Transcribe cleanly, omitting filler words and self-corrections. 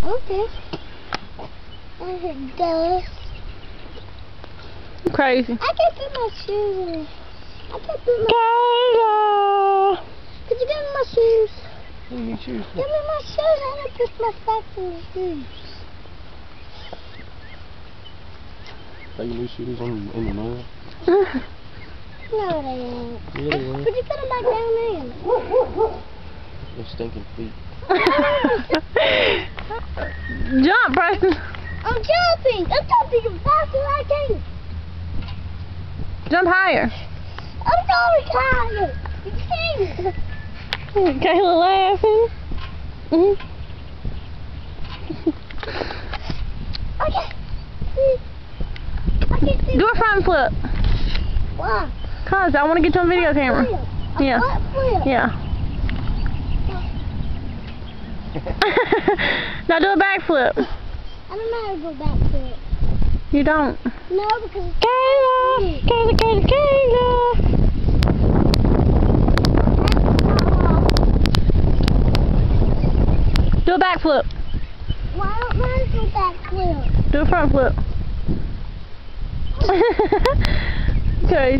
Okay. I heard dust. Crazy. I can't put my shoes in. I can't put my... Kayla! Could you give me my shoes? What do you need shoes for? Give me my shoes. I want to put my socks in the shoes. Are your new shoes in the mud? No, they ain't. Yeah, they were. Could you put them back down there? Your stinking feet. Jump, Preston. I'm jumping. I'm jumping as fast as I can. Jump higher. I'm so tired. You see me? Kayla laughing. Okay. I can see. Do a front flip. Why? Cause I want to get you on video camera. A Yeah. front flip. Yeah. Now do a backflip. I don't know how to go back to it. You don't. No, because it's Kayla! Kayla, Kayla, Kayla! Do a backflip. Why don't mine do back flip? Do a front flip. Okay.